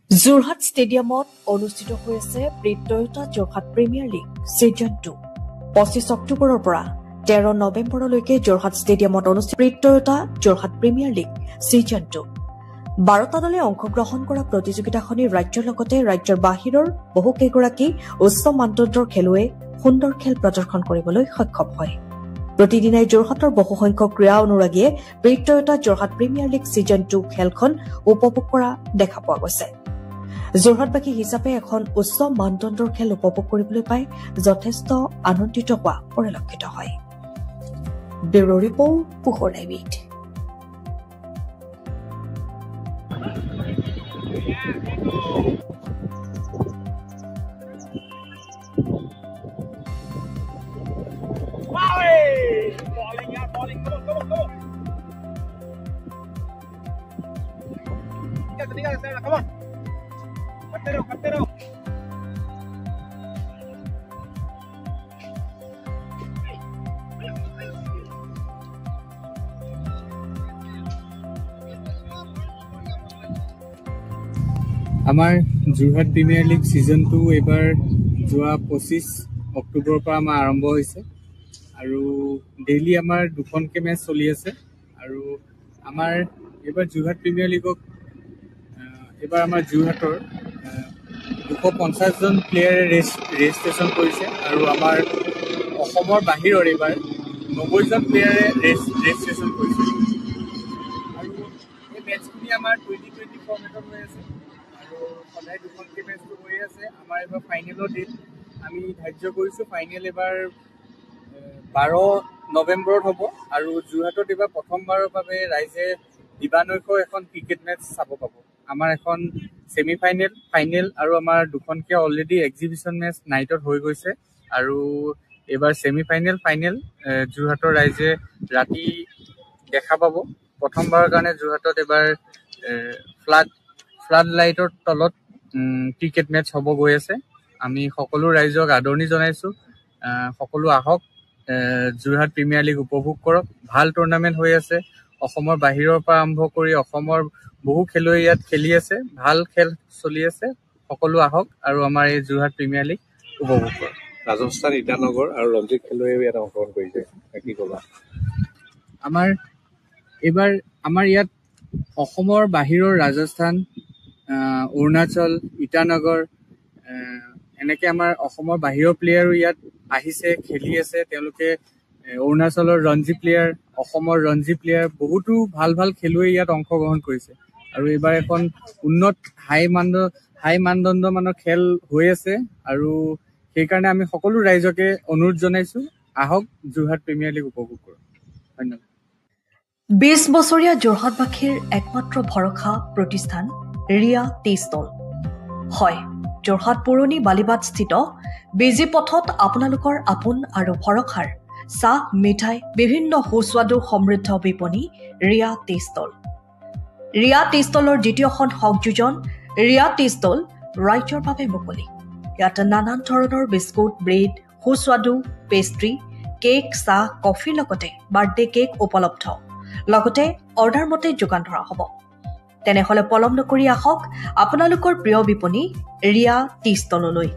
যোৰহাট ষ্টেডিয়ামত অনুষ্ঠিত হৈ আছে Toyota Jorhat premier league season 2 25 অক্টোবৰৰ পৰা 13 নৱেম্বৰলৈকে যোৰহাট ষ্টেডিয়ামত অনুষ্ঠিত Toyota Jorhat premier league season 2 12টা দলে অংশগ্ৰহণ কৰা প্ৰতিযোগিতাখনি ৰাজ্যৰ লগতে ৰাজ্যৰ বাহিৰৰ বহুকেইগৰাকী উচ্চ মানদণ্ডৰ খেলুৱৈ সুন্দৰ খেল প্ৰদৰ্শন কৰিবলৈ সক্ষম হয়। প্ৰতিদিনাই যোৰহাটৰ বহুসংখ্যক ক্ৰীড়া অনুৰাগীয়ে Toyota Jorhat premier league season 2 খেলখন উপভোগ কৰা দেখা পোৱা গৈছে। যোৰহাটবাসী হিচাপে এখন উচ্চ মানদণ্ডৰ খেল উপভোগ কৰিবলৈ পাই যথেষ্ট আনন্দিত হোৱা পৰিলক্ষিত হয়। ব্যুৰো ৰিপৰ্ট পোহৰ লাইভ। Come on. Cartero. আমাৰ যোৰহাট প্ৰিমিয়াৰ লীগ ছিজন 2 এবাৰ যোৱা 25 অক্টোবৰৰ পৰা আমাৰ আৰম্ভ হৈছে আৰু ডেইলি আমাৰ দুখনকৈ মেচ চলি আছে আৰু আমাৰ এইবাৰ যোৰহাট প্ৰিমিয়াৰ লীগক এইবাৰ আমাৰ যোৰহাটৰ 250 জন প্লেয়াৰে ৰেজিষ্ট্ৰেশ্যন কৰিছে আৰু আমাৰ অসমৰ বাহিৰৰ এইবাৰ 90 জন প্লেয়াৰে ৰেজিষ্ট্ৰেশ্যন কৰিছে আৰু এই মেচখিনি আমাৰ 2020 ফৰ্মেটত হৈ আছে আৰু সদায় দুখনকৈ মেচটো হৈ আছে। আমাৰ এইবাৰ ফাইনেলৰ দিন আমি ধাৰ্য কৰিছোঁ। ফাইনেল এইবাৰ 12 নৱেম্বৰত হ'ব আৰু যোৰহাটত এইবাৰ প্ৰথমবাৰৰ বাবে ৰাইজে দিবানৈশ এখন ক্ৰিকেট মেচ চাব পাব। আমাৰ এখন ছেমি ফাইনেল, ফাইনেল আৰু আমাৰ দুখনকৈ অলৰেডি এক্সিবিশ্যন মেচ নাইটত হৈ গৈছে আৰু এইবাৰ ছেমি ফাইনেল, ফাইনেল যোৰহাটৰ ৰাইজে ৰাতি দেখা পাব। প্ৰথমবাৰৰ কাৰণে যোৰহাটত এইবাৰ ফ্লাড লাইটৰ তলত ক্ৰিকেট মেচ হ'ব গৈ আছে। আমি সকলো ৰাইজক আদৰণি জনাইছোঁ। সকলো আহক, যোৰহাট প্ৰিমিয়াৰ লীগ উপভোগ কৰক। ভাল টুৰ্ণামেণ্ট হৈ আছে। অসমৰ বাহিৰৰ পৰা আৰম্ভ কৰি অসমৰ বহু খেলুৱৈ ইয়াত খেলি আছে। ভাল খেল চলি আছে। সকলো আহক আৰু আমাৰ এই যোৰহাট প্ৰিমিয়াৰ লীগ উপভোগ কৰক। ৰাজস্থান, ইটানগৰ আৰু ৰঞ্জিত খেলুৱৈ ইয়াত অংশগ্ৰহণ কৰিছে, কি ক'বা? এইবাৰ আমাৰ ইয়াত অসমৰ বাহিৰৰ ৰাজস্থান, অৰুণাচল, ইটানগৰ এনেকৈ আমাৰ অসমৰ বাহিৰৰ প্লেয়াৰো ইয়াত আহিছে, খেলি আছে। তেওঁলোকে অৰুণাচলৰ ৰঞ্জী প্লেয়াৰ, অসমৰ ৰঞ্জী প্লেয়াৰ, বহুতো ভাল ভাল খেলুৱৈ ইয়াত অংশগ্ৰহণ কৰিছে আৰু এইবাৰ এখন উন্নত হাই মানদণ্ড মানৰ খেল হৈ আছে আৰু সেইকাৰণে আমি সকলো ৰাইজকে অনুৰোধ জনাইছোঁ, আহক যোৰহাট প্ৰিমিয়াৰ লীগ উপভোগ কৰক। ধন্যবাদ। 20 বছৰীয়া যোৰহাটবাসীৰ একমাত্ৰ ভৰসা প্ৰতিষ্ঠান ৰিয়া টি ষ্টল। হয়, যোৰহাট পুৰণি বালিবাটস্থিত বিজি পথত আপোনালোকৰ আপোন আৰু ভৰসাৰ চাহ, মিঠাই, বিভিন্ন সুস্বাদু সমৃদ্ধ বিপণী Riya tea stall. Riya tea ষ্টলৰ দ্বিতীয়খন সংযোজন ৰিয়া টি ষ্টল ৰাইজৰ বাবে মুকলি। ইয়াত নানান ধৰণৰ বিস্কুট, ব্ৰেড, সুস্বাদু পেষ্ট্ৰি, কেক, চাহ, কফিৰ লগতে বাৰ্থডে কেক উপলব্ধ। লগতে অৰ্ডাৰ মতে যোগান ধৰা হ'ব। তেনেহ'লে পলম নকৰি আহক আপোনালোকৰ প্ৰিয় বিপণী ৰিয়া টি ষ্টললৈ।